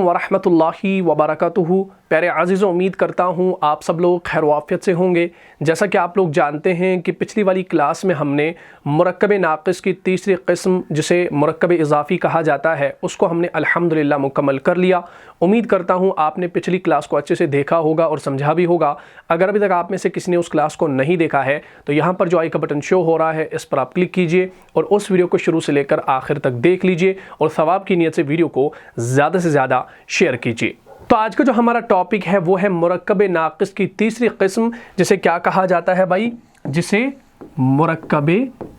वरहमतुल्लाहि वबरकातुहू। प्यारे अज़ीज़ों, उम्मीद करता हूँ आप सब लोग खैर वाफ़ियत से होंगे। जैसा कि आप लोग जानते हैं कि पिछली वाली क्लास में हमने मुरक्कब नाक़िस की तीसरी क़िस्म, जिसे मुरक्कब इज़ाफ़ी कहा जाता है, उसको हमने अल्हम्दुलिल्लाह मुकम्मल कर लिया। उम्मीद करता हूँ आपने पिछली क्लास को अच्छे से देखा होगा और समझा भी होगा। अगर अभी तक आप में से किसी ने उस क्लास को नहीं देखा है तो यहाँ पर जो आई का बटन शो हो रहा है, इस पर आप क्लिक कीजिए और उस वीडियो को शुरू से लेकर आखिर तक देख लीजिए और सवाब की नीयत से वीडियो को ज़्यादा से ज़्यादा शेयर कीजिए। तो आज का जो हमारा टॉपिक है वो है मुरक्कब नाक़िस की तीसरी क़िस्म, जिसे क्या कहा जाता है भाई? जिसे मुरक्कब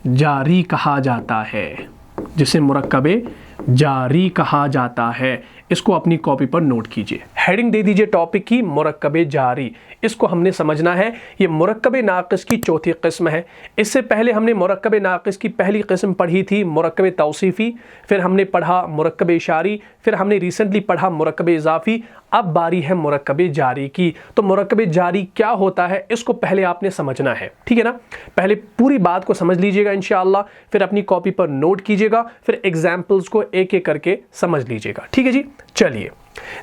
जारी कहा जाता है, जिसे मुरक्कब जारी कहा जाता है। इसको अपनी कॉपी पर नोट कीजिए। हेडिंग दे दीजिए टॉपिक की, मुरक्कब जारी। इसको हमने समझना है। ये मुरक्कब नाक़िस की चौथी क़िस्म है। इससे पहले हमने मुरक्कब नाक़िस की पहली क़िस्म पढ़ी थी मुरक्कब तौसीफ़ी, फिर हमने पढ़ा मुरक्कब इशारी, फिर हमने रिसेंटली पढ़ा मुरक्कब इज़ाफ़ी। अब बारी है मुरक्कब जारी की। तो मुरक्कब जारी क्या होता है, इसको पहले आपने समझना है, ठीक है ना? पहले पूरी बात को समझ लीजिएगा इंशाअल्लाह, फिर अपनी कॉपी पर नोट कीजिएगा, फिर एग्जाम्पल्स को एक एक करके समझ लीजिएगा, ठीक है जी? चलिए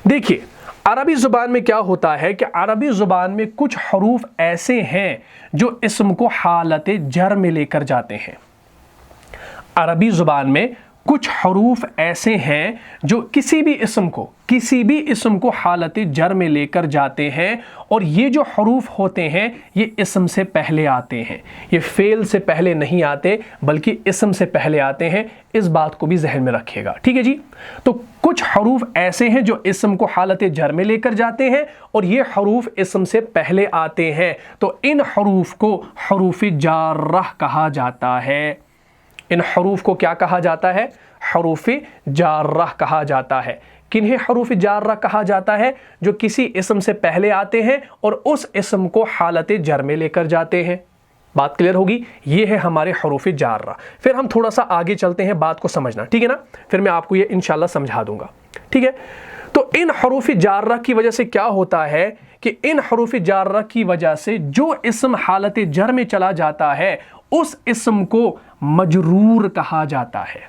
देखिए, अरबी ज़ुबान में क्या होता है कि अरबी ज़ुबान में कुछ हरूफ ऐसे हैं जो इस्म को हालत जर में लेकर जाते हैं। अरबी ज़ुबान में कुछ हरूफ ऐसे हैं जो किसी भी इस्म को हालत जर में लेकर जाते हैं, और ये जो हरूफ होते हैं ये इस्म से पहले आते हैं। ये फ़ेल से पहले नहीं आते बल्कि इस्म से पहले आते हैं। इस बात को भी जहन में रखिएगा, ठीक है जी? तो कुछ हरूफ ऐसे हैं जो इस्म को हालत जर में लेकर जाते हैं और ये हरूफ इस्म से पहले आते हैं। तो इन हरूफ को हरूफ जारह कहा जाता है। इन हरूफ को क्या कहा जाता है? हरूफ जारह कहा जाता है। किन्हें हरूफ जारह कहा जाता है? जो किसी इस्म से पहले आते हैं और उस इस्म को हालत जर में लेकर जाते हैं। बात क्लियर होगी? ये है हमारे हरूफ जारह। फिर हम थोड़ा सा आगे चलते हैं, बात को समझना, ठीक है ना? फिर मैं आपको ये इंशाल्लाह समझा दूंगा, ठीक है? तो इन हरूफ जारह की वजह से क्या होता है कि इन हरूफ जारह की वजह से जो इस्म हालत जर में चला जाता है उस इस्म को मजरूर कहा जाता है।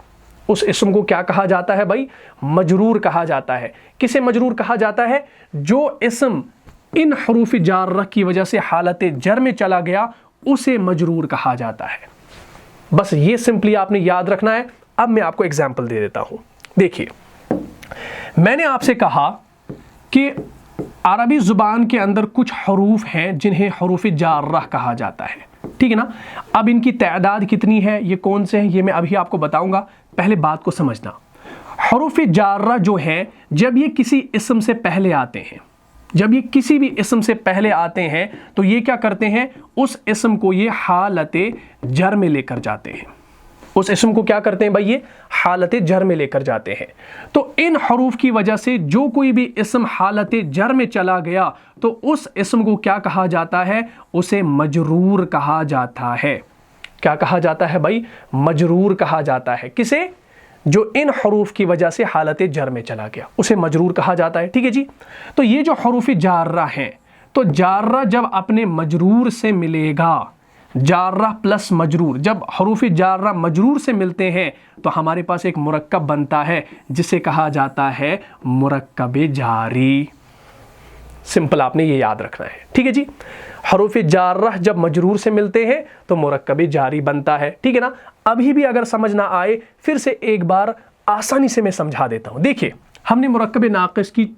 उस इस्म को क्या कहा जाता है भाई? मजरूर कहा जाता है। किसे मजरूर कहा जाता है? जो इस्म इन हरूफ जारह की वजह से हालत जर में चला गया उसे मजरूर कहा जाता है। बस ये सिंपली आपने याद रखना है। अब मैं आपको एग्जाम्पल दे देता हूं। देखिए, मैंने आपसे कहा कि अरबी ज़ुबान के अंदर कुछ हरूफ हैं जिन्हें हरूफ जारह कहा जाता है, ठीक है ना? अब इनकी तादाद कितनी है, ये कौन से हैं, ये मैं अभी आपको बताऊंगा। पहले बात को समझना। हरूफ जारह जो हैं, जब ये किसी इस्म से पहले आते हैं, जब ये किसी भी इस्म से पहले आते हैं तो ये क्या करते हैं? उस इस्म को ये हालत जर में लेकर जाते हैं। उस इस्म को क्या करते हैं भाई? ये हालत जर में लेकर जाते हैं। तो इन हरूफ की वजह से जो कोई भी इस्म हालत जर में चला गया तो उस इस्म को क्या कहा जाता है? उसे मजरूर कहा जाता है। क्या कहा जाता है भाई? मजरूर कहा जाता है। किसे? जो इन हरूफ की वजह से हालत जर में चला गया उसे मजरूर कहा जाता है, ठीक है जी? तो ये जो हरूफ जारह हैं, तो जारह जब अपने मजरूर से मिलेगा, जारह प्लस मजरूर, जब हरूफ जारह मजरूर से मिलते हैं तो हमारे पास एक मुरक्कब बनता है जिसे कहा जाता है मुरक्कब जारी। सिंपल, आपने ये याद रखना है, ठीक है जी? हरूफ जारह जब मजरूर से मिलते हैं तो मुरक्कब जारी बनता है, ठीक है ना? अभी भी अगर समझ ना आए फिर से एक बार आसानी से मैं समझा देता हूं। देखिए, हमने मुरक्कब नाक़िस की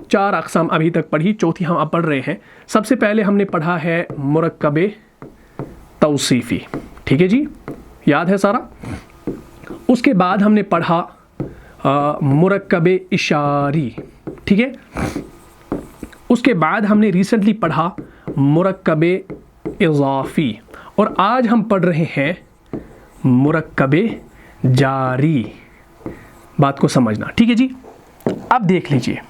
4 अक़साम अभी तक पढ़ी, चौथी हम अब पढ़ रहे हैं। सबसे पहले हमने पढ़ा है मुरक्कब तौसीफ़ी, ठीक है जी? याद है सारा? उसके बाद हमने पढ़ा मुरक्कब इशारी, ठीक है? उसके बाद हमने रिसेंटली पढ़ा मुरक्कब इज़ाफ़ी, और आज हम पढ़ रहे हैं मुरक्कब जारी। बात को समझना, ठीक है जी? अब देख लीजिए,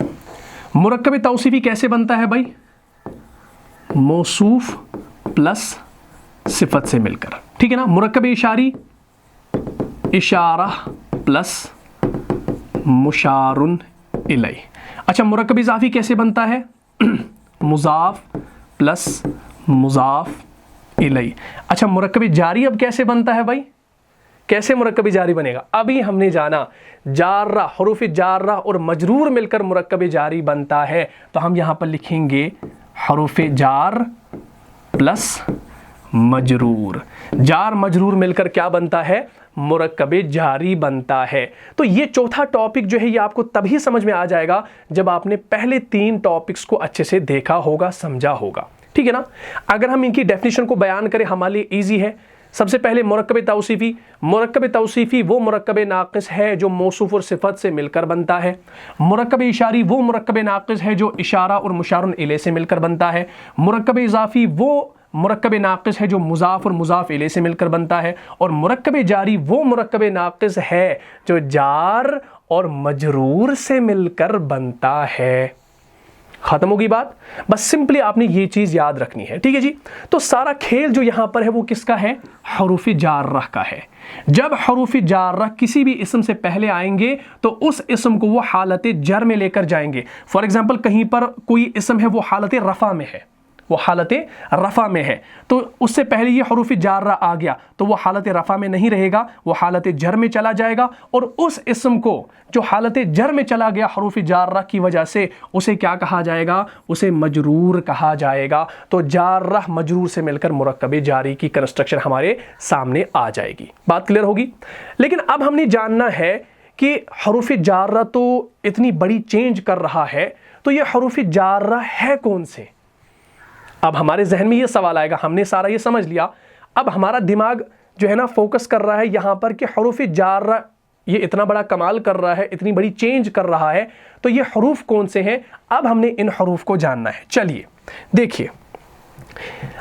मुरक्कब तौसीफ़ी कैसे बनता है भाई? मौसूफ़ प्लस सिफत से मिलकर, ठीक है ना? मुरक्कब इशारी, इशारा प्लस मुशारुन इलैह। अच्छा, मुरक्कब इज़ाफ़ी कैसे बनता है? मुज़ाफ़ प्लस मुज़ाफ़ इलैह। अच्छा, मुरक्कब जारी अब कैसे बनता है भाई? कैसे मुरक्कब जारी बनेगा? अभी हमने जाना जारा, हुरूफ जारा और मजरूर मिलकर मुरक्कब जारी बनता है। तो हम यहाँ पर लिखेंगे हुरूफ जार प्लस मजरूर, जार मजरूर मिलकर क्या बनता है? मुरक्कब जारी बनता है। तो ये चौथा टॉपिक जो है ये आपको तभी समझ में आ जाएगा जब आपने पहले 3 टॉपिक्स को अच्छे से देखा होगा, समझा होगा, ठीक है ना। अगर हम इनकी डेफिनेशन को बयान करें हमारे लिए ईजी है। सबसे पहले मुरक्कब तौसीफ़ी, मुरक्कब तौसीफ़ी वो मुरक्कब नाक़िस है जो मौसूफ़ और सिफ़त से मिलकर बनता है। मुरक्कब इशारी वो मुरक्कब नाक़िस है जो इशारा और मुशारुन इले से मिलकर बनता है। मुरक्कब इज़ाफ़ी वो मुरक्कब नाक़िस है जो मुज़ाफ़ और मुज़ाफ़ इले से मिलकर बनता है। और मुरक्कब जारी वो मुरक्कब नाक़िस है जो जार और मजरूर से मिलकर बनता है। ख़त्म होगी बात। बस सिंपली आपने ये चीज़ याद रखनी है, ठीक है जी। तो सारा खेल जो यहाँ पर है वो किसका है? हुरूफ जार्रा का है। जब हुरूफ जार्रा किसी भी इसम से पहले आएंगे तो उस इसम को वो हालत जर में लेकर जाएंगे। फॉर एग्जाम्पल कहीं पर कोई इसम है वो हालत रफ़ा में है, वो हालत रफ़ा में है, तो उससे पहले ये हुरूफ जार्रा आ गया तो वो हालत रफ़ा में नहीं रहेगा, वो हालत जर में चला जाएगा। और उस इसम को जो हालत जर में चला गया हुरूफ जार्रा की वजह से, उसे क्या कहा जाएगा? उसे मजरूर कहा जाएगा। तो जार्रा मजरूर से मिलकर मुरक्कब जारी की कंस्ट्रक्शन हमारे सामने आ जाएगी। बात क्लियर होगी। लेकिन अब हमने जानना है कि हुरूफ जार्रा तो इतनी बड़ी चेंज कर रहा है, तो ये हुरूफ जार्रा है कौन से? अब हमारे जहन में ये सवाल आएगा, हमने सारा ये समझ लिया, अब हमारा दिमाग जो है ना फोकस कर रहा है यहाँ पर कि हुरूफ जार्रा ये इतना बड़ा कमाल कर रहा है, इतनी बड़ी चेंज कर रहा है, तो ये हरूफ कौन से हैं? अब हमने इन हरूफ को जानना है। चलिए देखिए,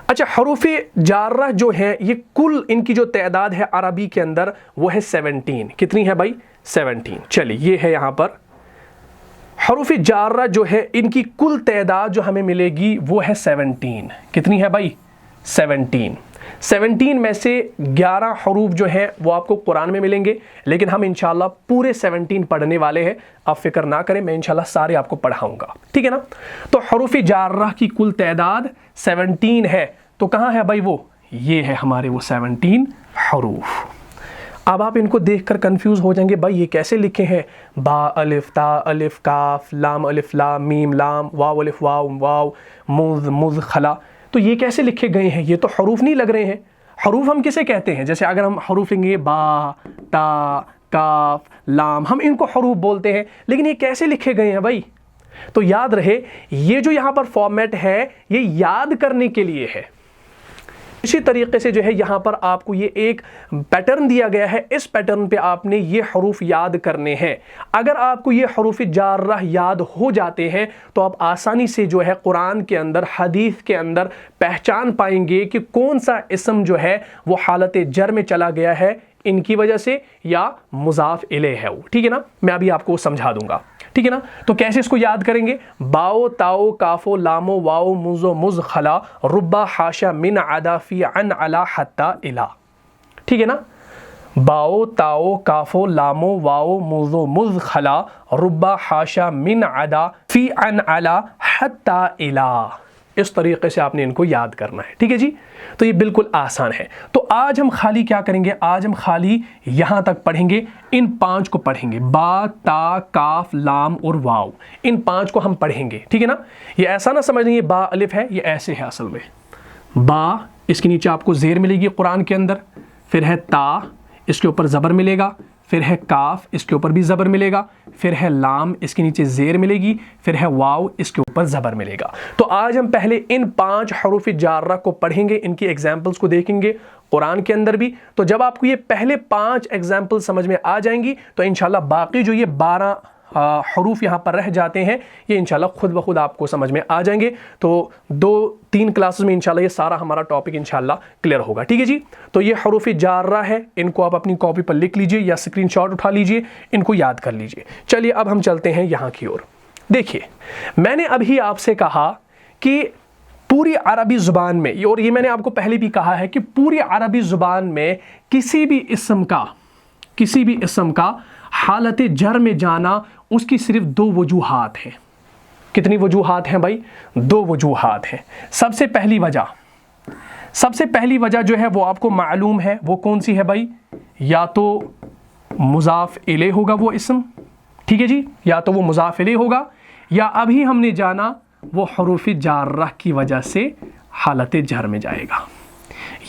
अच्छा हरूफ जार्रा जो है ये कुल इनकी जो तादाद है अरबी के अंदर वो है 17। कितनी है भाई? 17। चलिए ये है यहाँ पर हरूफ जार्रा जो है इनकी कुल तादाद जो हमें मिलेगी वो है 17। कितनी है भाई? 17 में से 11 हरूफ जो है वो आपको कुरान में मिलेंगे, लेकिन हम इंशाल्लाह पूरे 17 पढ़ने वाले हैं। आप फिक्र ना करें, मैं इंशाल्लाह सारे आपको पढ़ाऊंगा, ठीक है ना। तो हरूफ जार्रा की कुल तादाद 17 है। तो कहाँ है भाई वो? ये है हमारे वो 17 हरूफ। अब आप इनको देखकर कंफ्यूज हो जाएंगे, भाई ये कैसे लिखे हैं? बा अलिफ ता अलिफ काफ लाम अलिफ लाम मीम लाम वाव अलिफ वाव वाव मुज़ मुज़ खला, तो ये कैसे लिखे गए हैं? ये तो हरूफ नहीं लग रहे हैं। हरूफ हम किसे कहते हैं? जैसे अगर हम हरूफ लेंगे बा ता काफ लाम, हम इनको हरूफ बोलते हैं, लेकिन ये कैसे लिखे गए हैं भाई? तो याद रहे ये जो यहाँ पर फॉर्मेट है ये याद करने के लिए है। इसी तरीके से जो है यहाँ पर आपको ये एक पैटर्न दिया गया है, इस पैटर्न पे आपने ये हरूफ याद करने हैं। अगर आपको ये हरूफ जार्रा याद हो जाते हैं तो आप आसानी से जो है कुरान के अंदर हदीस के अंदर पहचान पाएंगे कि कौन सा इसम जो है वो हालत जर में चला गया है इनकी वजह से या मुज़ाफ इले है वो, ठीक है ना। मैं अभी आपको समझा दूंगा, ठीक है ना। तो कैसे इसको याद करेंगे? बाओ ताओ काफो लामो वाओ मुजो मुज खला रुब्बा हाशा मिन अदा फी अन अला हत्ता इला, ठीक है ना। बाओ ताओ काफो लामो वाओ मुजो मुज खला रुब्बा हाशा मिन अदा फी अन अला हत्ता इला। इस तरीके से आपने इनको याद करना है, ठीक है जी। तो ये बिल्कुल आसान है। तो आज हम खाली क्या करेंगे? आज हम खाली यहाँ तक पढ़ेंगे, इन 5 को पढ़ेंगे, बा ता काफ लाम और वाव, इन 5 को हम पढ़ेंगे, ठीक है ना। ये ऐसा ना समझ ये बा अलिफ है, ये ऐसे है असल में। बा इसके नीचे आपको जेर मिलेगी कुरान के अंदर, फिर है ता इसके ऊपर ज़बर मिलेगा, फिर है काफ इसके ऊपर भी ज़बर मिलेगा, फिर है लाम इसके नीचे ज़ेर मिलेगी, फिर है वाव इसके ऊपर ज़बर मिलेगा। तो आज हम पहले इन 5 हरूफ जार्रा को पढ़ेंगे, इनकी एग्जाम्पल्स को देखेंगे कुरान के अंदर भी। तो जब आपको ये पहले 5 एग्जाम्पल समझ में आ जाएंगी तो इंशाल्लाह बाकी जो ये 12 हरूफ यहाँ पर रह जाते हैं ये इंशाल्लाह खुद ब खुद आपको समझ में आ जाएंगे। तो 2-3 क्लासेस में इंशाल्लाह ये सारा हमारा टॉपिक इंशाल्लाह क्लियर होगा, ठीक है जी। तो ये हरूफ जार्रा है, इनको आप अपनी कॉपी पर लिख लीजिए या स्क्रीनशॉट उठा लीजिए, इनको याद कर लीजिए। चलिए अब हम चलते हैं यहाँ की ओर। देखिए मैंने अभी आपसे कहा कि पूरी अरबी ज़ुबान में, और ये मैंने आपको पहले भी कहा है कि पूरी अरबी ज़ुबान में किसी भी इसम का हालत जर में जाना उसकी सिर्फ 2 वजूहात हैं। कितनी वजूहात हैं भाई? 2 वजूहात हैं। सबसे पहली वजह जो है वो आपको मालूम है, वो कौन सी है भाई? या तो मुज़ाफ़ इलैह होगा वो इसम, ठीक है जी, या तो वो मुज़ाफ़ इलैह होगा, या अभी हमने जाना वो हुरूफ़ जार्रा की वजह से हालत जर में जाएगा।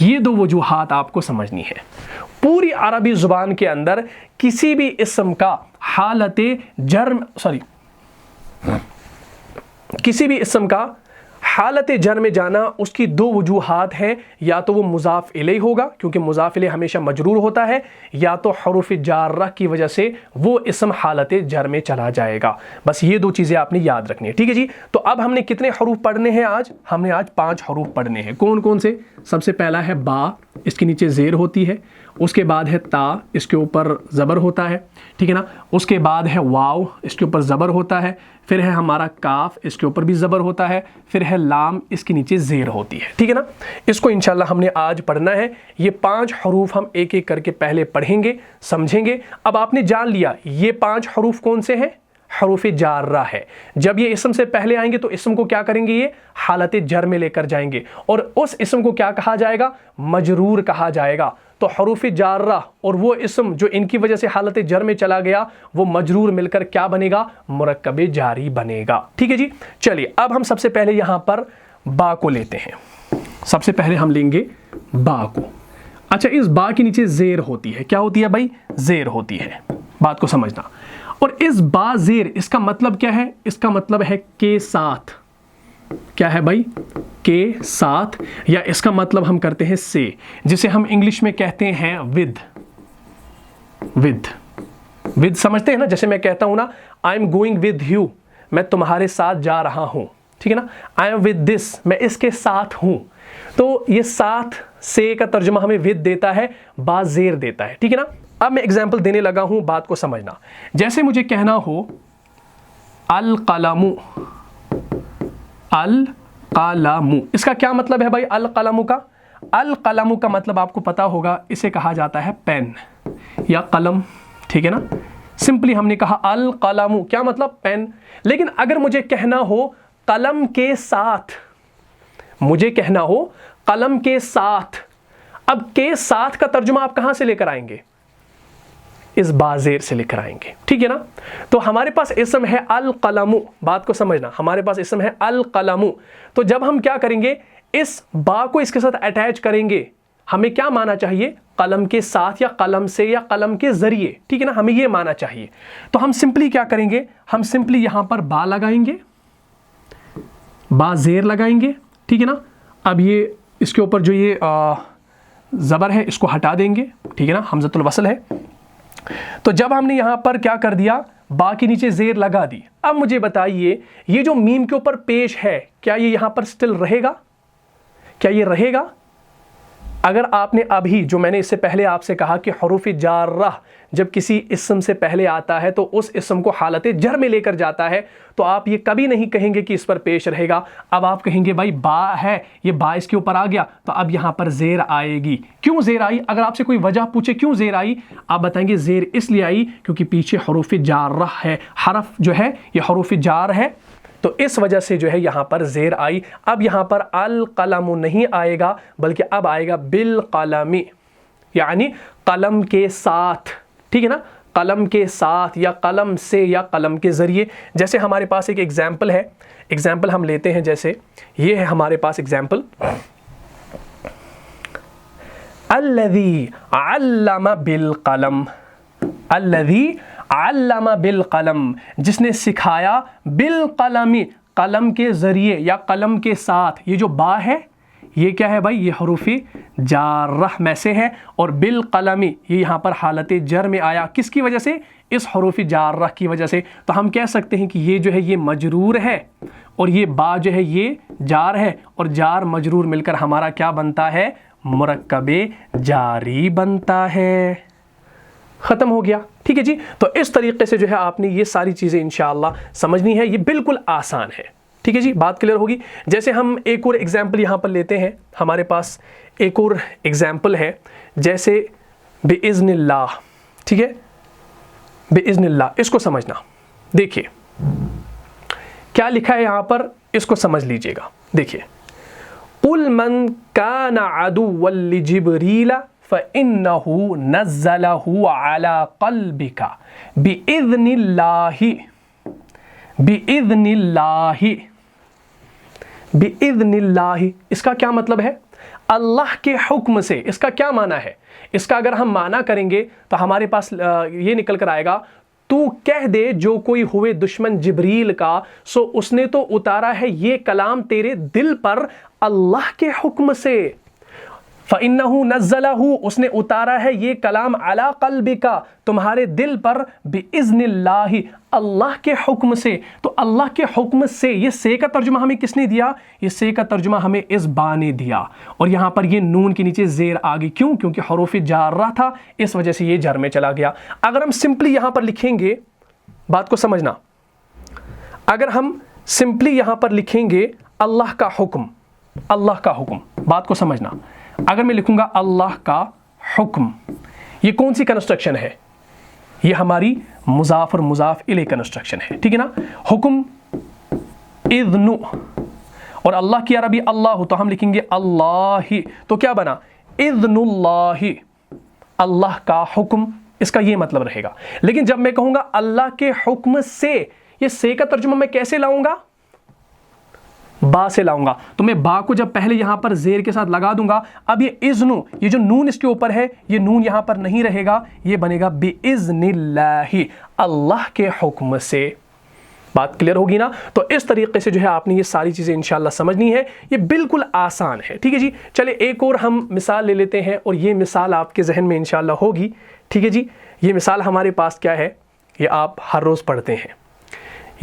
ये दो वजूहात आपको समझनी है। पूरी अरबी ज़ुबान के अंदर किसी भी इसम का हालत जर किसी भी इसम का हालत जर में जाना, उसकी दो वजूहात हैं, या तो वो मुज़ाफ़ इलैह होगा क्योंकि मुज़ाफ़ इलैह हमेशा मजरूर होता है, या तो हुरूफ़ जार्रा की वजह से वो इसम हालत जर में चला जाएगा। बस ये दो चीज़ें आपने याद रखनी है, ठीक है जी। तो अब हमने कितने हरूफ पढ़ने हैं आज? हमने आज 5 हरूफ पढ़ने हैं। कौन कौन से? सबसे पहला है बा, इसके नीचे ज़ेर होती है। उसके बाद है ता, इसके ऊपर ज़बर होता है, ठीक है ना। उसके बाद है वाव, इसके ऊपर ज़बर होता है। फिर है हमारा काफ, इसके ऊपर भी ज़बर होता है। फिर है लाम, इसके नीचे ज़ेर होती है, ठीक है ना। इसको इंशाल्लाह हमने आज पढ़ना है। ये 5 हरूफ हम एक एक करके पहले पढ़ेंगे, समझेंगे। अब आपने जान लिया ये 5 हरूफ कौन से हैं? हरूफ जार्रा है। जब ये इसम से पहले आएंगे तो इसम को क्या करेंगे? ये हालत जर में लेकर जाएंगे, और उस इसम को क्या कहा जाएगा? मजरूर कहा जाएगा। तो हरूफ जार्रा और वो इसम जो इनकी वजह से हालत जर में चला गया, वो मजरूर मिलकर क्या बनेगा? मुरक्कब जारी बनेगा, ठीक है जी। चलिए अब हम सबसे पहले यहाँ पर बा को लेते हैं। सबसे पहले हम लेंगे बा को। अच्छा, इस बा के नीचे ज़ेर होती है। क्या होती है भाई? ज़ेर होती है, बात को समझना। और इस बा ज़ेर, इसका मतलब क्या है? इसका मतलब है के साथ। क्या है भाई? के साथ, या इसका मतलब हम करते हैं से, जिसे हम इंग्लिश में कहते हैं विद। विद समझते हैं ना? जैसे मैं कहता हूं ना, I am going with you, मैं तुम्हारे साथ जा रहा हूं, ठीक है ना। आई एम विद दिस, मैं इसके साथ हूं। तो ये साथ से का तर्जुमा हमें विद देता है, बा ज़ेर देता है, ठीक है ना। अब मैं एग्जाम्पल देने लगा हूं, बात को समझना। जैसे मुझे कहना हो अल कलमु, अल कलमु, इसका क्या मतलब है भाई? अल कलमु का, अल कलमु का मतलब आपको पता होगा, इसे कहा जाता है पेन या कलम, ठीक है ना। सिंपली हमने कहा अल कलमु, क्या मतलब? पेन। लेकिन अगर मुझे कहना हो कलम के साथ, मुझे कहना हो कलम के साथ, अब के साथ का तर्जुमा आप कहां से लेकर आएंगे? इस बाज़ेर से लेकर आएंगे, ठीक है ना। तो हमारे पास इसम है अल कलमु, बात को समझना, हमारे पास इसम है अल कलमु। तो जब हम क्या करेंगे, इस बा को इसके साथ अटैच करेंगे, हमें क्या माना चाहिए? कलम के साथ या कलम से या कलम के जरिए, ठीक है ना, हमें ये माना चाहिए। तो हम सिंपली क्या करेंगे? हम सिंपली यहां पर बा लगाएंगे, बा ज़ेर लगाएंगे, ठीक है ना। अब ये इसके ऊपर जो ये ज़बर है इसको हटा देंगे, ठीक है ना, हमज़तुल वसल है। तो जब हमने यहां पर क्या कर दिया, बा के नीचे ज़ेर लगा दी, अब मुझे बताइए ये जो मीम के ऊपर पेश है, क्या ये यहां पर स्टिल रहेगा? क्या ये रहेगा? अगर आपने अभी जो मैंने इससे पहले आपसे कहा कि हुरूफ़ जार्रा जब किसी इसम से पहले आता है तो उस इसम को हालत जर में लेकर जाता है, तो आप ये कभी नहीं कहेंगे कि इस पर पेश रहेगा। अब आप कहेंगे भाई बा है, ये बा इसके ऊपर आ गया, तो अब यहाँ पर ज़ेर आएगी। क्यों ज़ेर आई? अगर आपसे कोई वजह पूछे क्यों ज़ेर आई, आप बताएंगे ज़ेर इसलिए आई क्योंकि पीछे हुरूफ़ जार्रा है, हरफ जो है ये हुरूफ़ जार है, तो इस वजह से जो है यहाँ पर ज़ेर आई। अब यहाँ पर अल कलमु नहीं आएगा, बल्कि अब आएगा बिल कलमी, यानी कलम के साथ, ठीक है ना, कलम के साथ या कलम से या कलम के ज़रिए। जैसे हमारे पास एक एग्जाम्पल है, एग्जाम्पल हम लेते हैं, जैसे ये है हमारे पास एग्जाम्पल, अल्लज़ी अल्लम बिल कलम, अल्लज़ी अल्लम बिल कलम, जिसने सिखाया बिल कलमी, कलम के ज़रिए या कलम के साथ। ये जो बा है ये क्या है भाई? ये हुरूफ़ जार्रा में से है, और बिल कलमी ये यहाँ पर हालत जर में आया, किसकी वजह से? इस हुरूफ़ जार्रा की वजह से। तो हम कह सकते हैं कि ये जो है ये मजरूर है, और ये बा जो है ये जार है, और जार मजरूर मिलकर हमारा क्या बनता है? मुरक्कबे जारी बनता है। ख़त्म हो गया, ठीक है जी। तो इस तरीके से जो है आपने ये सारी चीज़ें इंशाअल्लाह समझनी है, ये बिल्कुल आसान है, ठीक है जी, बात क्लियर होगी। जैसे हम एक और एग्जाम्पल यहाँ पर लेते हैं, हमारे पास एक और एग्जाम्पल है, जैसे बिइज़्निल्लाह, ठीक है, बिइज़्निल्लाह, इसको समझना। देखिए क्या लिखा है यहाँ पर, इसको समझ लीजिएगा। देखिए, कुल मन काना अदुव्वन लिजिब्रील فَإِنَّهُ نَزَّلَهُ عَلَى قَلْبِكَ بِإِذْنِ اللَّهِ بِإِذْنِ اللَّهِ بِإِذْنِ اللَّهِ۔ इसका क्या मतलब है؟ अल्लाह के हुक्म से। इसका क्या माना है? इसका अगर हम माना करेंगे तो हमारे पास ये निकल कर आएगा, तू कह दे जो कोई हुए दुश्मन जिब्रील का, सो उसने तो उतारा है ये कलाम तेरे दिल पर अल्लाह के हुक्म से। फ़इन्नहु नज़्ज़लहु, उसने उतारा है ये कलाम अला क़ल्बिका, तुम्हारे दिल पर, बिइज़्निल्लाहि, अल्लाह के हुक्म से। तो अल्लाह के हुक्म से, ये से का तर्जुमा हमें किसने दिया? ये से का तर्जुमा हमें इस बा ने दिया, और यहाँ पर ये नून के नीचे ज़ेर आ गई। क्यों? क्योंकि हरूफ जारा था, इस वजह से ये जर में चला गया। अगर हम सिंपली यहाँ पर लिखेंगे, बात को समझना, अगर हम सिंपली यहाँ पर लिखेंगे अल्लाह का हुक्म, अल्लाह का हुक्म, बात को समझना, अगर मैं लिखूंगा अल्लाह का हुक्म, ये कौन सी कंस्ट्रक्शन है? ये हमारी मुज़ाफ और मुज़ाफ इले कंस्ट्रक्शन है, ठीक है ना। हुक्म इज़्नु, और अल्लाह की अरबी अल्लाह, तो हम लिखेंगे अल्लाही, तो क्या बना? इज़्नुल्लाही, अल्लाह का हुक्म, इसका ये मतलब रहेगा। लेकिन जब मैं कहूंगा अल्लाह के हुक्म से, ये से का तर्जुमा मैं कैसे लाऊंगा? बा से लाऊंगा। तो मैं बा को जब पहले यहां पर जेर के साथ लगा दूंगा, अब ये इज़्नु, ये जो नून इसके ऊपर है, ये नून यहां पर नहीं रहेगा, ये बनेगा बिइज़्निल्लाहि, अल्लाह के हुक्म से। बात क्लियर होगी ना? तो इस तरीके से जो है आपने ये सारी चीज़ें इंशाल्लाह समझनी है। ये बिल्कुल आसान है, ठीक है जी। चलिए एक और हम मिसाल ले लेते हैं, और ये मिसाल आपके जहन में इंशाल्लाह होगी, ठीक है जी। ये मिसाल हमारे पास क्या है? ये आप हर रोज़ पढ़ते हैं।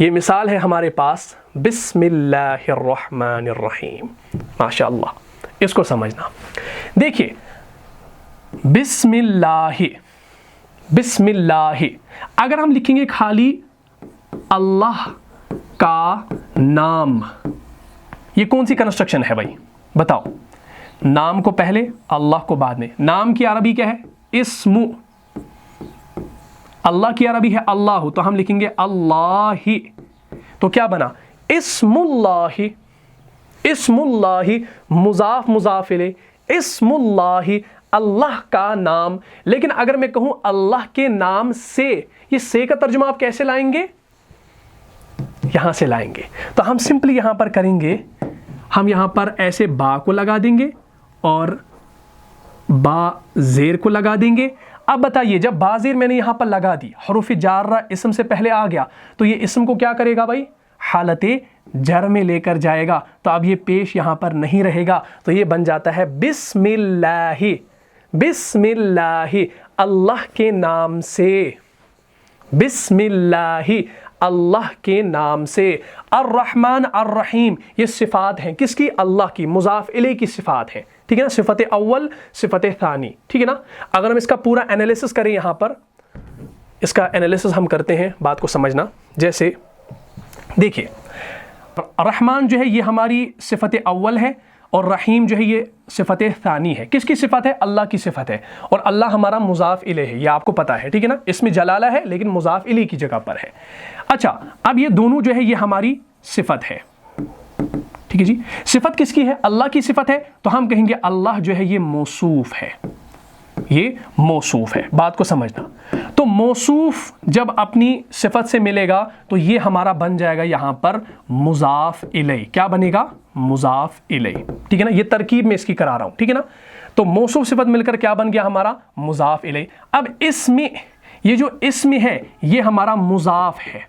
ये मिसाल है हमारे पास बिस्मिल्लाहिर्रहमानिर्रहीम। माशाअल्लाह, इसको समझना। देखिए, बिस्मिल्लाहि, बिस्मिल्लाहि, अगर हम लिखेंगे खाली अल्लाह का नाम, ये कौन सी कंस्ट्रक्शन है भाई? बताओ। नाम को पहले, अल्लाह को बाद में। नाम की अरबी क्या है? इस्मु। अल्लाह की अरबी है अल्लाह, तो हम लिखेंगे अल्लाही, तो क्या बना? इस्मुल्लाही, इस्मुल्लाही, मुज़ाफ मुज़ाफ इले, इस्मुल्लाही, अल्लाह का नाम। लेकिन अगर मैं कहूं अल्लाह के नाम से, ये से का तर्जुमा आप कैसे लाएंगे? यहां से लाएंगे। तो हम सिंपली यहां पर करेंगे, हम यहां पर ऐसे बा को लगा देंगे और बा जेर को लगा देंगे। अब बताइए, जब बाज़ेर मैंने यहाँ पर लगा दी, हरूफ जारा इसम से पहले आ गया, तो ये इसम को क्या करेगा भाई? हालते जर में लेकर जाएगा। तो अब ये पेश यहाँ पर नहीं रहेगा, तो ये बन जाता है बिस्मिल्लाहि, बिस्मिल्लाहि, अल्लाह के नाम से, बिस्मिल्लाहि, अल्लाह के नाम से। अर्रहमान अर्रहीम, ये सिफ़ात हैं किसकी? अल्लाह की, मुज़ाफ इले की सिफ़ात हैं, ठीक है ना। सिफ़त अव्वल, सिफ़त थानी, ठीक है ना। अगर हम इसका पूरा एनालिसिस करें, यहाँ पर इसका एनालिसिस हम करते हैं, बात को समझना। जैसे देखिए, रहमान जो है ये हमारी सिफ़त अव्वल है, और रहीम जो है ये सिफ़त थानी है। किसकी सिफ़त है? अल्लाह की सिफ़त है, और अल्लाह हमारा मुज़ाफ इले है, ये आपको पता है, ठीक है ना। इसमें जलाला है लेकिन मुज़ाफ इले की जगह पर है। अच्छा, अब ये दोनों जो है ये हमारी सिफ़त है, ठीक है जी। सिफ़त किसकी है? अल्लाह की सिफ़त है, तो हम कहेंगे अल्लाह जो है ये मौसूफ है, ये मौसूफ है। बात को समझना। तो मौसूफ जब अपनी सिफ़त से मिलेगा तो ये हमारा बन जाएगा यहाँ पर मुज़ाफ इलै। क्या बनेगा? मुज़ाफ इलै, ठीक है ना। ये तरकीब में इसकी करा रहा हूँ, ठीक है ना। तो मौसूफ सिफ़त मिलकर क्या बन गया हमारा? मुज़ाफ इलै। अब इसमें ये जो इसमें है ये हमारा मुज़ाफ है,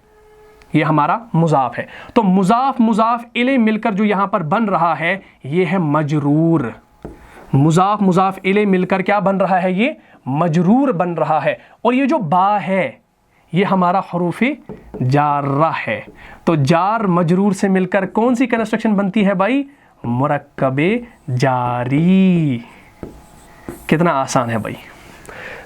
ये हमारा मुज़ाफ है। तो मुज़ाफ मुज़ाफ इलै मिलकर जो यहाँ पर बन रहा है ये है मजरूर। मुज़ाफ मुज़ाफ इलै मिलकर क्या बन रहा है? ये मजरूर बन रहा है। और ये जो बा है ये हमारा हरूफ जारा है। तो जार मजरूर से मिलकर कौन सी कंस्ट्रक्शन बनती है भाई? मुरक्कबे जारी। कितना आसान है भाई,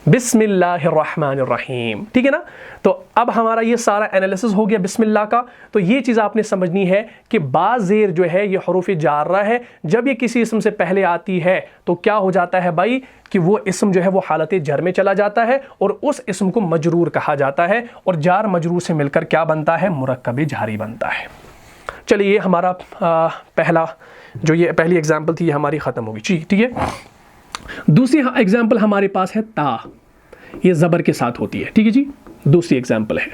बिस्मिल्लाहिर्रहमानिर्रहीम, ठीक है ना। तो अब हमारा ये सारा एनालिसिस हो गया बिस्मिल्लाह का। तो ये चीज़ आपने समझनी है कि बाज़ेर जो है ये हरूफ जारा है, जब ये किसी इसम से पहले आती है तो क्या हो जाता है भाई कि वो इसम जो है वो हालत जर में चला जाता है, और उस इसम को मजरूर कहा जाता है, और जार मजरूर से मिलकर क्या बनता है? मुरक्कब जारी बनता है। चलिए, ये हमारा पहला जो ये पहली एग्जाम्पल थी ये हमारी ख़त्म होगी, ठीक है। दूसरी एग्जाम्पल हमारे पास है ता, ये ज़बर के साथ होती है, ठीक है जी। दूसरी एग्जाम्पल है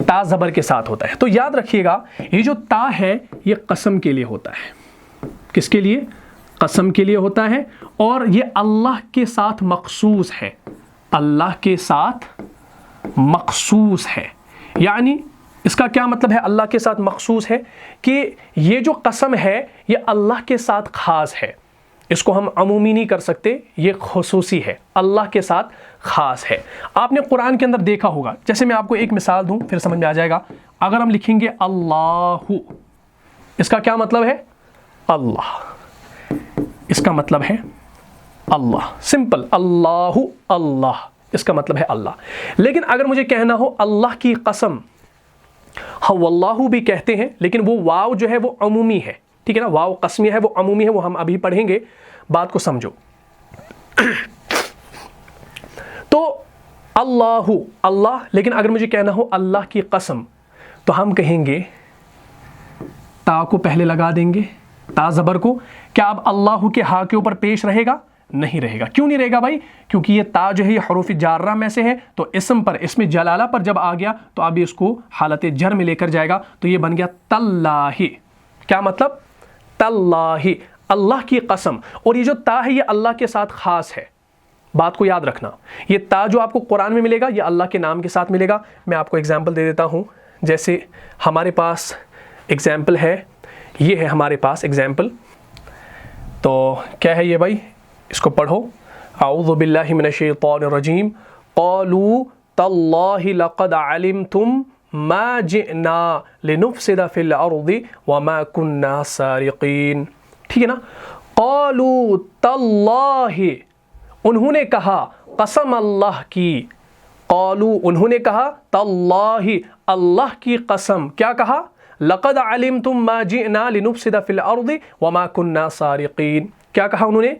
ता ज़बर के साथ होता है। तो याद रखिएगा ये जो ता है ये कसम के लिए होता है। किसके लिए? कसम के लिए होता है, और ये अल्लाह के साथ मखसूस है, अल्लाह के साथ मखसूस है। यानी इसका क्या मतलब है अल्लाह के साथ मखसूस है? कि ये जो कसम है ये अल्लाह के साथ ख़ास है, इसको हम अमूमी नहीं कर सकते, ये खुसूसी है, अल्लाह के साथ ख़ास है। आपने कुरान के अंदर देखा होगा, जैसे मैं आपको एक मिसाल दूं फिर समझ में आ जाएगा। अगर हम लिखेंगे अल्लाहु, इसका क्या मतलब है? अल्लाह, इसका मतलब है अल्लाह, सिंपल, अल्लाहु अल्लाह, इसका मतलब है अल्लाह। लेकिन अगर मुझे कहना हो अल्लाह की कसम, हाँ वल्लाहु भी कहते हैं, लेकिन वो वाव जो है वो अमूमी है, ठीक है ना, वाव कस्मिया है, वो अमूमी है, वो हम अभी पढ़ेंगे, बात को समझो। तो अल्लाहु अल्लाह, लेकिन अगर मुझे कहना हो अल्लाह की कसम, तो हम कहेंगे ता को पहले लगा देंगे, ता ज़बर को। क्या अब अल्लाहु के हा के ऊपर पेश रहेगा? नहीं रहेगा। क्यों नहीं रहेगा भाई? क्योंकि ये ता जो है ये हरूफ जार्रा में से है, तो इसम पर, इसमें जलाला पर जब आ गया तो अब इसको हालत जर में लेकर जाएगा, तो ये बन गया तल्लाही। क्या मतलब? तल्लाही, अल्लाह की कसम। और ये जो ता है ये अल्लाह के साथ ख़ास है, बात को याद रखना। ये ता जो आपको कुरान में मिलेगा ये अल्लाह के नाम के साथ मिलेगा। मैं आपको एग्जाम्पल दे देता हूँ, जैसे हमारे पास एग्जाम्पल है, ये है हमारे पास एग्जाम्पल। तो क्या है ये भाई? इसको पढ़ो। अऊज़ु बिल्लाहि मिनश्शैतानिर रजीम, क़ालू तल्लाहि लक़द अलिमतुम मा जिअना लिनुफ़सिदा फ़िल अर्ज़ि व मा कुन्ना सारिक़ीन। ठीक है ना? क़ालू तल्लाहि, उन्होंने कहा, कसम अल्लाह की। क़ालू, उन्होंने कहा, तल्लाहि, अल्लाह की कसम। क्या कहा? लक़द अलिमतुम मा जिअना लिनुफ़सिदा फ़िल अर्ज़ि व मा कुन्ना सारिक़ीन। क्या कहा उन्होंने?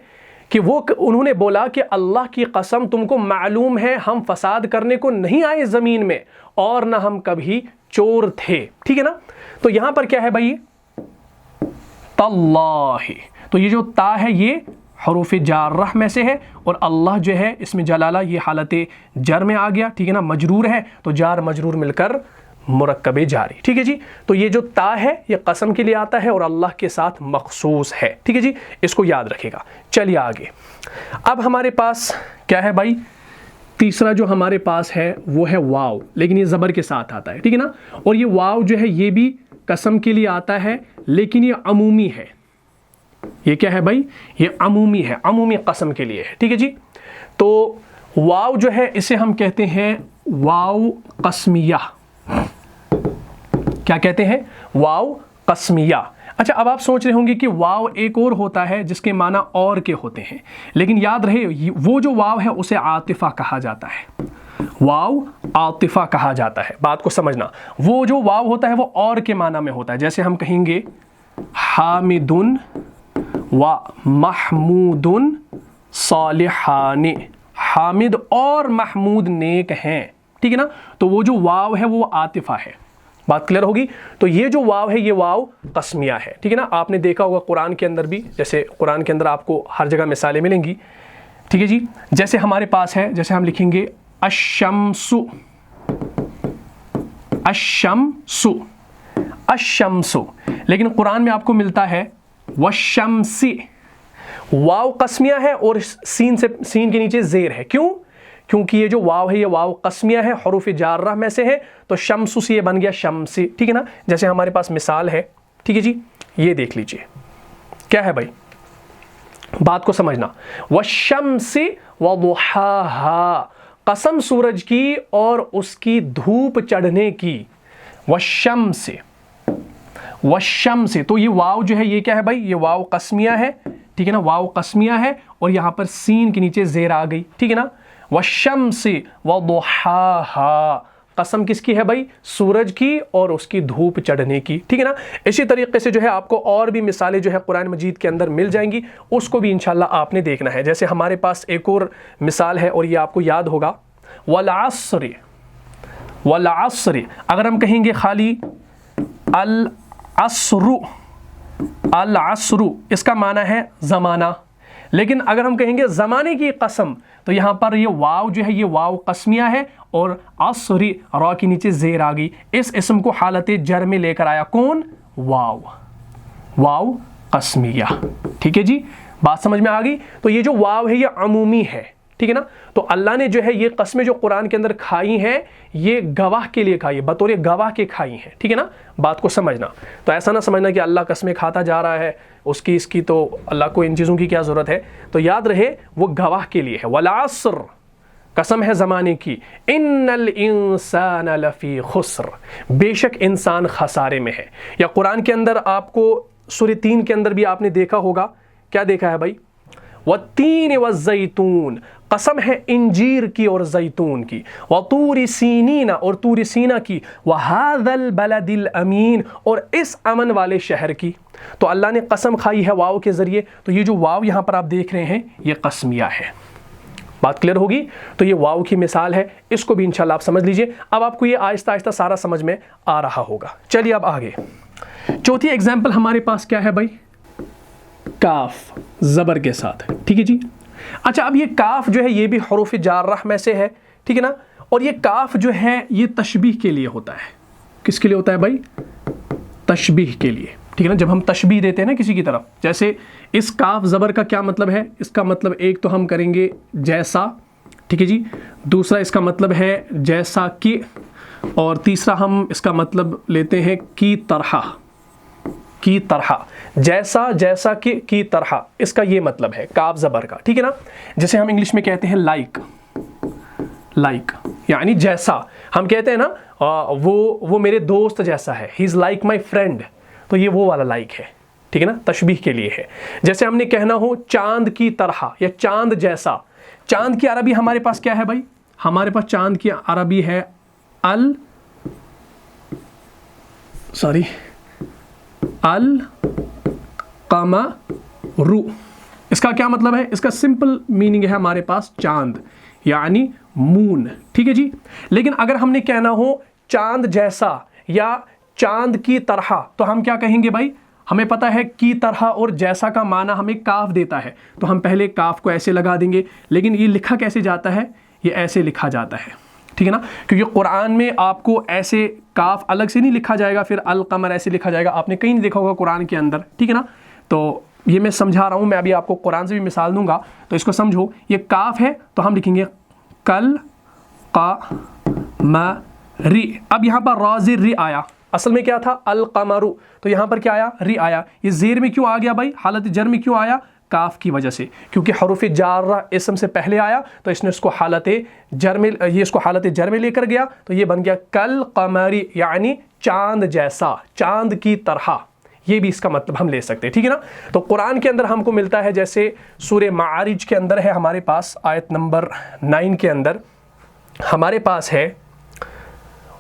कि उन्होंने बोला कि अल्लाह की कसम, तुमको मालूम है हम फसाद करने को नहीं आए ज़मीन में, और ना हम कभी चोर थे। ठीक है ना? तो यहाँ पर क्या है भाई? तल्लाहि। तो ये जो ता है ये हरूफ जार्रह में से है, और अल्लाह जो है इसमें जलाला ये हालत जर में आ गया। ठीक है ना? मजरूर है तो जार मजरूर मिलकर मुरक्कबे जारी। ठीक है जी? तो ये जो ता है ये कसम के लिए आता है और अल्लाह के साथ मखसूस है। ठीक है जी? इसको याद रखेगा। चलिए आगे। अब हमारे पास क्या है भाई? तीसरा जो हमारे पास है वो है वाव, लेकिन ये ज़बर के साथ आता है। ठीक है ना? और ये वाव जो है ये भी कसम के लिए आता है, लेकिन ये अमूमी है। ये क्या है भाई? ये अमूमी है, अमूमी कसम के लिए है। ठीक है जी? तो वाव जो है इसे हम कहते हैं वाव कस्मिया। क्या कहते हैं? वाव कस्मिया। अच्छा, अब आप सोच रहे होंगे कि वाव एक और होता है जिसके माना और के होते हैं, लेकिन याद रहे वो जो वाव है उसे आतिफा कहा जाता है। वाव आतिफा कहा जाता है, बात को समझना। वो जो वाव होता है वो और के माना में होता है। जैसे हम कहेंगे हामिदुन व महमूदुन सालिहानी, हामिद और महमूद नेक हैं। ठीक है ना? तो वो जो वाव है वो आतिफा है। बात क्लियर होगी? तो ये जो वाव है ये वाव कस्मिया है। ठीक है ना? आपने देखा होगा कुरान के अंदर भी, जैसे कुरान के अंदर आपको हर जगह मिसालें मिलेंगी। ठीक है जी? जैसे हमारे पास है, जैसे हम लिखेंगे अशम्सु, अशम्सु, अशम्सु, लेकिन कुरान में आपको मिलता है वशम्सी। वाव कस्मिया है और सीन के नीचे जेर है। क्यों? क्योंकि ये जो वाव है ये वाव कस्मिया है, हरूफ जार्रा में से है, तो शम्सु से ये बन गया शम्सी। ठीक है ना? जैसे हमारे पास मिसाल है, ठीक है जी, ये देख लीजिए क्या है भाई, बात को समझना। वशम्सी वदुहाहा, कसम सूरज की और उसकी धूप चढ़ने की। वशम्सी, वशम्सी, तो ये वाव जो है ये क्या है भाई? ये वाव कस्मिया है। ठीक है ना? वाव कस्मिया है और यहाँ पर सीन के नीचे जेर आ गई। ठीक है ना? वशम्सी वदुहाहा, कसम किसकी है भाई? सूरज की और उसकी धूप चढ़ने की। ठीक है ना? इसी तरीके से जो है आपको और भी मिसालें जो है कुरान मजीद के अंदर मिल जाएंगी, उसको भी इंशाल्लाह आपने देखना है। जैसे हमारे पास एक और मिसाल है और ये आपको याद होगा, वल अस्र, वल अस्र। अगर हम कहेंगे खाली अल अस्रु, अल अस्रु, इसका माना है ज़माना, لیکن اگر ہم کہیں گے زمانے کی قسم تو یہاں پر یہ واو جو ہے یہ واو قسمیہ ہے اور عصری را کے نیچے زیر آ گئی، اس اسم کو حالت جر میں لے کر آیا کون؟ واو، واو قسمیہ، ٹھیک ہے جی، بات سمجھ میں آ گئی؟ تو یہ جو واو ہے یہ عمومی ہے، ٹھیک ہے نا؟ تو اللہ نے جو ہے یہ قسمیں جو قرآن کے اندر کھائی ہیں یہ گواہ کے لیے کھائی ہے، بطور گواہ کے کھائی ہیں، ٹھیک ہے نا؟ بات کو سمجھنا، تو ایسا نہ سمجھنا کہ اللہ قسمیں کھاتا جا رہا ہے، اس کی تو اللہ کو ان چیزوں کی کیا ضرورت ہے، تو یاد رہے وہ گواہ کے لیے ہے۔ والعصر، قسم ہے زمانے کی، ان الانسان لفی خسر، بے شک انسان خسارے میں ہے۔ یا قرآن کے اندر آپ کو سورہ 3 کے اندر بھی آپ نے دیکھا ہوگا، کیا دیکھا ہے بھائی؟ والتین والزیتون، قسم ہے انجیر کی اور زیتون کی، وطور سینین، اور طور سینا کی، وہذا البلد الامین، اور اس امن والے شہر کی۔ تو اللہ نے قسم کھائی ہے واو کے ذریعے، تو یہ جو واو یہاں پر آپ دیکھ رہے ہیں یہ قسمیہ ہے۔ بات کلیئر ہوگی؟ تو یہ واو کی مثال ہے، اس کو بھی انشاءاللہ آپ سمجھ لیجئے۔ اب آپ کو یہ آہستہ آہستہ سارا سمجھ میں آ رہا ہوگا۔ چلیے اب آگے، چوتھی ایگزامپل ہمارے پاس کیا ہے بھائی؟ کاف زبر کے ساتھ، ٹھیک ہے جی۔ اچھا، اب یہ کاف جو ہے یہ بھی حروف جارہ میں سے ہے، ٹھیک ہے نا؟ اور یہ کاف جو ہے یہ تشبیہ کے لیے ہوتا ہے۔ کس کے لیے ہوتا ہے بھائی؟ تشبیہ کے لیے، ٹھیک ہے نا؟ جب ہم تشبیہ دیتے ہیں نا کسی کی طرف، جیسے اس کاف زبر کا کیا مطلب ہے؟ اس کا مطلب ایک تو ہم کریں گے جیسا، ٹھیک ہے جی، دوسرا اس کا مطلب ہے جیسا کہ، اور تیسرا ہم اس کا مطلب لیتے ہیں کی طرح، کی طرح، جیسا، جیسا کہ، کی طرح، اس کا یہ مطلب ہے کاف زبر کا، ٹھیک ہے نا؟ جیسے ہم انگلش میں کہتے ہیں لائک، لائک یعنی جیسا، ہم کہتے ہیں نا وہ میرے دوست جیسا ہے، ہی از لائک مائی فرینڈ، تو یہ وہ والا لائک ہے، ٹھیک ہے نا؟ تشبیہ کے لیے ہے۔ جیسے ہم نے کہنا ہو چاند کی طرح یا چاند جیسا، چاند کی عربی ہمارے پاس کیا ہے بھائی؟ ہمارے پاس چاند کی عربی ہے القمر۔ اس کا کیا مطلب ہے؟ اس کا سمپل میننگ ہے ہمارے پاس چاند یعنی مون، ٹھیک ہے جی۔ لیکن اگر ہم نے کہنا ہو چاند جیسا یا چاند کی طرح تو ہم کیا کہیں گے بھائی؟ ہمیں پتا ہے کی طرح اور جیسا کا معنی ہمیں کاف دیتا ہے، تو ہم پہلے کاف کو ایسے لگا دیں گے، لیکن یہ لکھا کیسے جاتا ہے؟ یہ ایسے لکھا جاتا ہے، ٹھیک ہے نا؟ کیونکہ قرآن میں آپ کو ایسے کاف الگ سے نہیں لکھا جائے گا، پھر القمر ایسے لکھا جائے گا، آپ نے کہیں نہیں دیکھا ہوگا قرآن کے اندر، ٹھیک ہے نا؟ تو یہ میں سمجھا رہا ہوں، میں ابھی آپ کو قرآن سے بھی مثال دوں گا، تو اس کو سمجھو۔ یہ کاف ہے تو ہم لکھیں گے کل قمری، اب یہاں پر را زیر ری آیا، اصل میں کیا تھا؟ القمر، تو یہاں پر کیا آیا؟ ری آیا۔ یہ زیر میں کیوں آ گیا بھائی؟ حالت جر میں کیوں آیا؟ کاف کی وجہ سے، کیونکہ حروف جارہ اسم سے پہلے آیا تو اس نے اس کو حالت جر میں، یہ اس کو حالت جر میں لے کر گیا، تو یہ بن گیا کل قمری یعنی چاند جیسا، چاند کی طرح، یہ بھی اس کا مطلب ہم لے سکتے ہیں، ٹھیک ہے نا؟ تو قرآن کے اندر ہم کو ملتا ہے، جیسے سورہ معارج کے اندر ہے ہمارے پاس، آیت نمبر 9 کے اندر ہمارے پاس ہے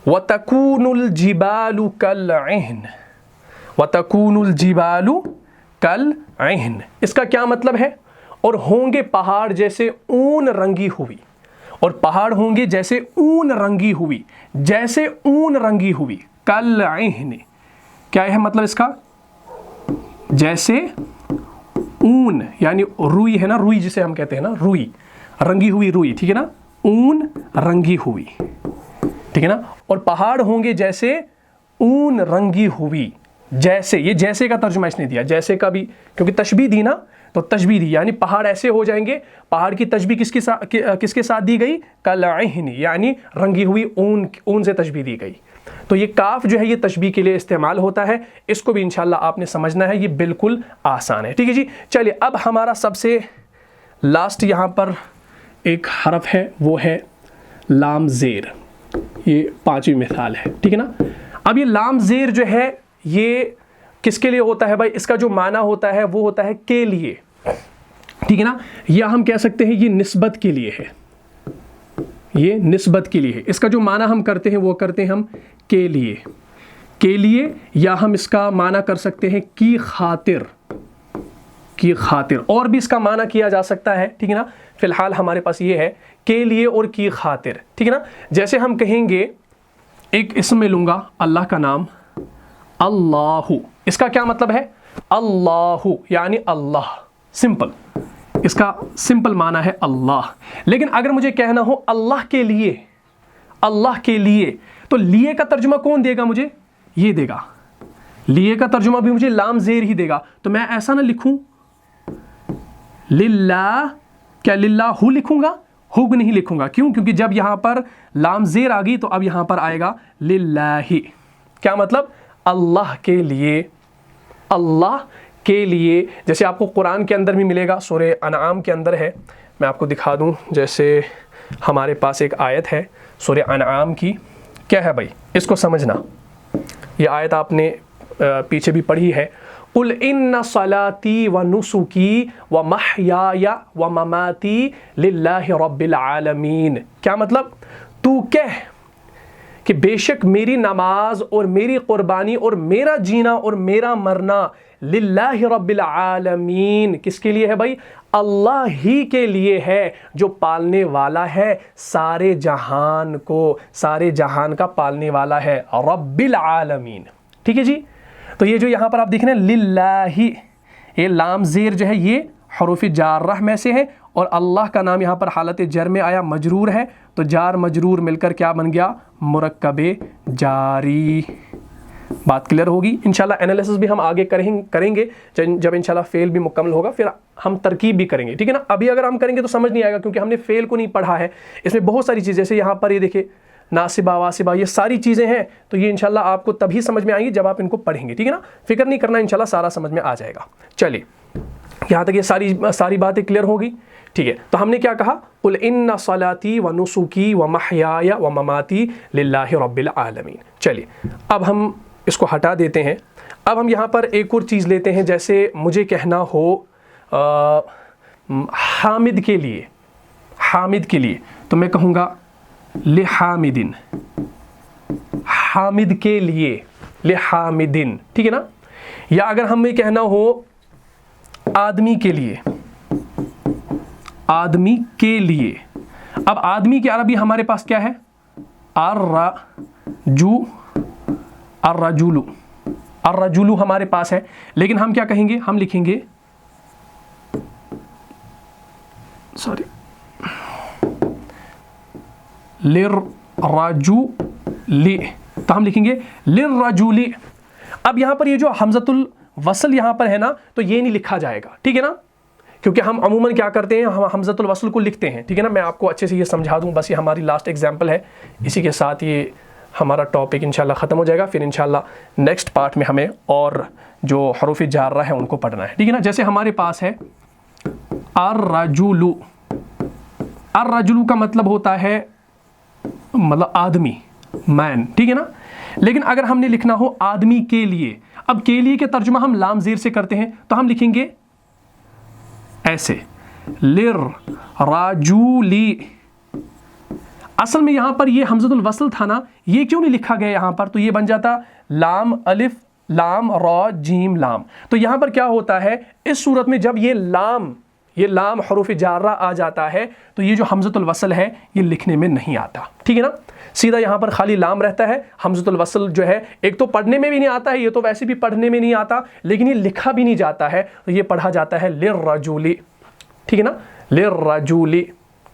وَتَكُونُ الْجِبَالُ كَالْعِهْنِ، وَتَكُونُ الْجِبَالُ كَالْعِهْنِ، اس کا کیا مطلب ہے؟ اور ہوں گے پہاڑ جیسے اون رنگی ہوئی، اور پہاڑ ہوں گے جیسے اون رنگی ہوئی، جیسے اون رنگی ہوئی، كَالْعِهْنِ، کیا ہے مطلب اس کا؟ جیسے اون یعنی روئی ہے نا، روئی جسے ہم کہتے ہیں نا، روئی، رنگی ہوئی روئی، ٹھیک ہے نا؟ اون رنگی ہوئی، ٹھیک ہے نا؟ اور پہاڑ ہوں گے جیسے اون رنگی ہوئی، جیسے، یہ جیسے کا ترجمہ اس نے دیا، جیسے کا بھی کیونکہ تشبیہ دی نا، تو تشبیہ دی یعنی پہاڑ ایسے ہو جائیں گے۔ پہاڑ کی تشبیہ کس کے ساتھ دی گئی؟ کالعہن یعنی رنگی ہوئی اون سے تشبیہ دی گئی۔ تو یہ کاف جو ہے یہ تشبیہ کے لیے استعمال ہوتا ہے، اس کو بھی انشاءاللہ آپ نے سمجھنا ہے، یہ بالکل آسان ہے، ٹھیک ہے جی۔ چلیے اب ہمارا سب سے لاسٹ یہاں پر ایک حرف ہے، وہ ہے لام زیر، یہ 5ویں مثال ہے، ٹھیک ہے نا؟ اب یہ لام زیر جو ہے یہ کس کے لیے ہوتا ہے بھائی؟ اس کا جو معنی ہوتا ہے وہ ہوتا ہے کے لیے، ٹھیک ہے نا؟ یا ہم کہہ سکتے ہیں یہ نسبت کے لیے ہے، یہ نسبت کے لیے ہے۔ اس کا جو معنی ہم کرتے ہیں وہ کرتے ہیں ہم کے لیے، کے لیے، یا ہم اس کا معنی کر سکتے ہیں کی خاطر، کی خاطر، اور بھی اس کا معنی کیا جا سکتا ہے، ٹھیک ہے نا؟ فی الحال ہمارے پاس یہ ہے کے لیے اور کی خاطر، ٹھیک ہے نا؟ جیسے ہم کہیں گے، ایک اسم میں لوں گا اللہ کا نام اللہ، اس کا کیا مطلب ہے؟ اللہ یعنی اللہ، سمپل، اس کا سمپل معنی ہے اللہ. لیکن اگر مجھے کہنا ہو اللہ کے لیے، اللہ کے لیے، تو لیے کا ترجمہ کون دے گا مجھے؟ یہ دے گا. لیے کا ترجمہ بھی مجھے لام زیر ہی دے گا. تو میں ایسا نہ لکھوں للہ، کیا للہ ہو لکھوں گا؟ ہو نہیں لکھوں گا. کیوں؟ کیونکہ جب یہاں پر لام زیر آ گئی تو اب یہاں پر آئے گا للہ. کیا مطلب؟ اللہ کے لیے، اللہ کے لیے. جیسے آپ کو قرآن کے اندر بھی ملے گا، سورہ انعام کے اندر ہے. میں آپ کو دکھا دوں. جیسے ہمارے پاس ایک آیت ہے سورہ انعام کی. کیا ہے بھائی؟ اس کو سمجھنا. یہ آیت آپ نے پیچھے بھی پڑھی ہے. قُلْ إِنَّ صَلَاتِي وَنُسُكِي وَمَحْيَايَ وَمَمَاتِي لِلَّهِ رَبِّ الْعَالَمِينَ. کیا مطلب؟ تو کہہ کہ بے شک میری نماز اور میری قربانی اور میرا جینا اور میرا مرنا للہ رب العالمین، کس کے لیے ہے بھائی؟ اللہ ہی کے لیے ہے، جو پالنے والا ہے سارے جہان کو، سارے جہان کا پالنے والا ہے، رب العالمین. ٹھیک ہے جی. تو یہ جو یہاں پر آپ دیکھ رہے ہیں للہ، یہ لام زیر جو ہے یہ حروف جارہ میں سے ہے، اور اللہ کا نام یہاں پر حالت جر میں آیا، مجرور ہے، تو جار مجرور مل کر کیا بن گیا؟ مرکب جاری. بات کلیئر ہوگی. انشاءاللہ انالیسس بھی ہم آگے کریں گے جب انشاءاللہ فعل بھی مکمل ہوگا، پھر ہم ترکیب بھی کریں گے. ٹھیک ہے نا. ابھی اگر ہم کریں گے تو سمجھ نہیں آئے گا، کیونکہ ہم نے فعل کو نہیں پڑھا ہے. اس میں بہت ساری چیزیں، جیسے یہاں پر یہ دیکھیں ناصبہ واسبہ، یہ ساری چیزیں ہیں. تو یہ انشاءاللہ آپ کو تبھی سمجھ میں آئیں گی جب آپ ان کو پڑھیں گے. ٹھیک ہے نا. فکر نہیں کرنا، انشاءاللہ سارا سمجھ میں آ جائے گا. چلیے یہاں تک یہ ساری باتیں کلیئر ہوگی. ٹھیک ہے. تو ہم نے کیا کہا؟ قُلْ إِنَّ صَلَاتِي وَنُسُكِي وَمَحْيَايَ وَمَمَاتِي لِلَّهِ رَبِّ الْعَالَمِينَ. چلیے اب ہم اس کو ہٹا دیتے ہیں. اب ہم یہاں پر ایک اور چیز لیتے ہیں. جیسے مجھے کہنا ہو حامد کے لیے، حامد کے لیے، تو میں کہوں گا لحامدن، حامد کے لیے، لحامدن. ٹھیک ہے نا. یا اگر ہمیں کہنا ہو آدمی کے لیے، آدمی کے لیے. اب آدمی کی عربی ہمارے پاس کیا ہے؟ الرجل، الرجل ہمارے پاس ہے. لیکن ہم کیا کہیں گے؟ ہم لکھیں گے للرجل، تو ہم لکھیں گے للرجل. اب یہاں پر یہ جو حمزۃ الوصل یہاں پر ہے نا، تو یہ نہیں لکھا جائے گا. ٹھیک ہے نا. کیونکہ ہم عموماً کیا کرتے ہیں؟ ہم حمزۃ الوصل کو لکھتے ہیں. ٹھیک ہے نا. میں آپ کو اچھے سے یہ سمجھا دوں، بس یہ ہماری لاسٹ ایگزامپل ہے. اسی کے ساتھ یہ ہمارا ٹاپک انشاءاللہ ختم ہو جائے گا. پھر انشاءاللہ نیکسٹ پارٹ میں ہمیں اور جو حروف جارہ ہیں ان کو پڑھنا ہے. ٹھیک ہے نا. جیسے ہمارے پاس ہے الرجل. الرجل کا مطلب ہوتا ہے مطلب آدمی، مین. ٹھیک ہے نا. لیکن اگر ہم نے لکھنا ہو آدمی کے لیے، اب کے لیے کے ترجمہ ہم لام زیر سے کرتے ہیں، تو ہم لکھیں گے ایسے للرجل. اصل میں یہاں پر یہ حمزۃ الوصل تھا نا، یہ کیوں نہیں لکھا گیا یہاں پر؟ تو یہ بن جاتا لام الف لام را جیم لام. تو یہاں پر کیا ہوتا ہے اس صورت میں؟ جب یہ لام حروف جارہ آ جاتا ہے تو یہ جو حمزۃ الوصل ہے یہ لکھنے میں نہیں آتا. ٹھیک ہے نا. سیدھا یہاں پر خالی لام رہتا ہے. حمزۃ الوصل جو ہے ایک تو پڑھنے میں بھی نہیں آتا ہے، یہ تو ویسے بھی پڑھنے میں نہیں آتا، لیکن یہ لکھا بھی نہیں جاتا ہے، تو یہ پڑھا جاتا ہے للرجل. ٹھیک ہے نا. للرجل.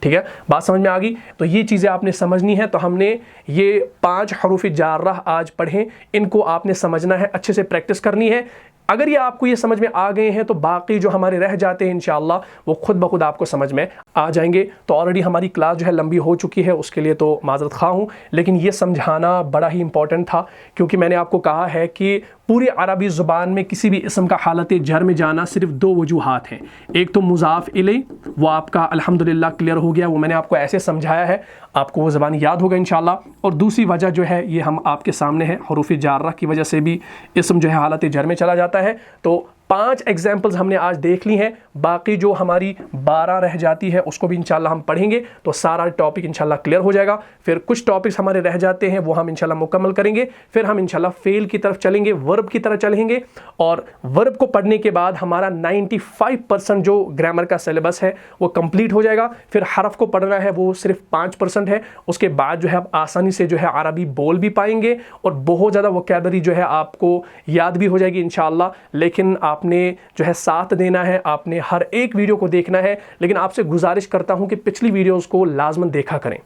ٹھیک ہے. بات سمجھ میں آ گئی. تو یہ چیزیں آپ نے سمجھنی ہے. تو ہم نے یہ 5 حروف جارہ آج پڑھیں، ان کو آپ نے سمجھنا ہے، اچھے سے پریکٹس کرنی ہے. اگر یہ آپ کو یہ سمجھ میں آ گئے ہیں تو باقی جو ہمارے رہ جاتے ہیں انشاءاللہ وہ خود بخود آپ کو سمجھ میں آ جائیں گے. تو آلریڈی ہماری کلاس جو ہے لمبی ہو چکی ہے، اس کے لیے تو معذرت خواہ ہوں، لیکن یہ سمجھانا بڑا ہی امپورٹنٹ تھا، کیونکہ میں نے آپ کو کہا ہے کہ پوری عربی زبان میں کسی بھی اسم کا حالت جر میں جانا صرف 2 وجوہات ہیں. ایک تو مضاف الیہ، وہ آپ کا الحمدللہ کلیئر ہو گیا، وہ میں نے آپ کو ایسے سمجھایا ہے، آپ کو وہ زبان یاد ہوگا انشاءاللہ. اور دوسری وجہ جو ہے یہ ہم آپ کے سامنے ہے، حروف جارہ کی وجہ سے بھی اسم جو ہے حالت جر میں چلا جاتا ہے. تو 5 ایگزامپلز ہم نے آج دیکھ لی ہیں. باقی جو ہماری 12 رہ جاتی ہے اس کو بھی انشاءاللہ ہم پڑھیں گے، تو سارا ٹاپک انشاءاللہ کلیئر ہو جائے گا. پھر کچھ ٹاپکس ہمارے رہ جاتے ہیں وہ ہم انشاءاللہ مکمل کریں گے. پھر ہم انشاءاللہ فعل کی طرف چلیں گے، ورب کی طرف چلیں گے. اور ورب کو پڑھنے کے بعد ہمارا 95% جو گرامر کا سلیبس ہے وہ کمپلیٹ ہو جائے گا. پھر حرف کو پڑھنا ہے وہ صرف 5% ہے. اس کے بعد جو ہے آپ آسانی سے جو ہے عربی بول بھی پائیں گے، اور بہت زیادہ ووکیبلری جو ہے آپ کو یاد بھی ہو جائے گی انشاءاللہ. لیکن آپ آپ نے جو ہے ساتھ دینا ہے, آپ نے ہر ایک ویڈیو کو دیکھنا ہے, لیکن آپ سے گزارش کرتا ہوں کہ پچھلی ویڈیوز کو لازماً دیکھا کریں.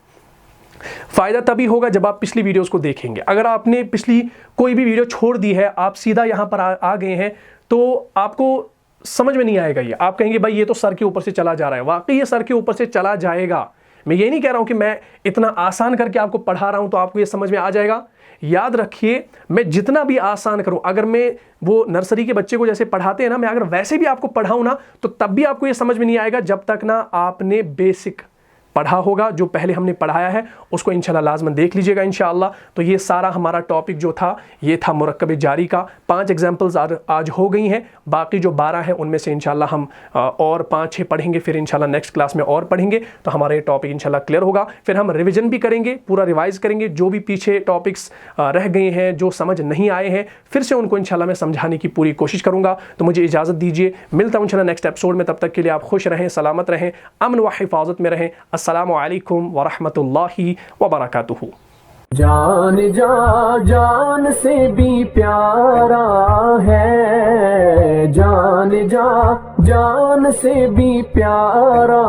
فائدہ تبھی ہوگا جب آپ پچھلی ویڈیوز کو دیکھیں گے. اگر آپ نے پچھلی کوئی بھی ویڈیو چھوڑ دی ہے, آپ سیدھا یہاں پر آ گئے ہیں, تو آپ کو سمجھ میں نہیں آئے گا. یہ آپ کہیں گے بھائی یہ تو سر کے اوپر سے چلا جا رہا ہے. واقعی یہ سر کے اوپر سے چلا جائے گا. میں یہ نہیں کہہ رہا ہوں کہ میں اتنا آسان کر کے آپ کو پڑھا رہا ہوں تو آپ کو یہ سمجھ میں آ جائے گا. یاد رکھیے, میں جتنا بھی آسان کروں, اگر میں وہ نرسری کے بچے کو جیسے پڑھاتے ہیں نا, میں اگر ویسے بھی آپ کو پڑھاؤں نا, تو تب بھی آپ کو یہ سمجھ میں نہیں آئے گا جب تک نا آپ نے بیسک پڑھا ہوگا. جو پہلے ہم نے پڑھایا ہے اس کو انشاءاللہ لازماً دیکھ لیجئے گا انشاءاللہ. تو یہ سارا ہمارا ٹاپک جو تھا یہ تھا مرکب جاری کا. 5 ایگزامپلز آج ہو گئی ہیں, باقی جو 12 ہیں ان میں سے انشاءاللہ ہم اور 5-6 پڑھیں گے, پھر انشاءاللہ نیکسٹ کلاس میں اور پڑھیں گے, تو ہمارا یہ ٹاپک انشاءاللہ کلیئر ہوگا. پھر ہم ریویژن بھی کریں گے, پورا ریوائز کریں گے, جو بھی پیچھے ٹاپکس رہ گئے ہیں, جو سمجھ نہیں آئے ہیں, پھر سے ان کو انشاءاللہ میں سمجھانے کی پوری کوشش کروں گا. تو مجھے اجازت دیجیے, ملتا ہوں انشاءاللہ نیکسٹ ایپیسوڈ میں. تب تک کے لیے آپ خوش رہیں, سلامت رہیں, امن و حفاظت میں رہیں. السلام علیکم ورحمۃ اللہ وبرکاتہ. جان جان سے بھی پیارا ہے, جان سے بھی پیارا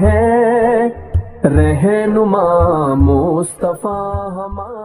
ہے, رہنما مصطفیٰ ہمارا.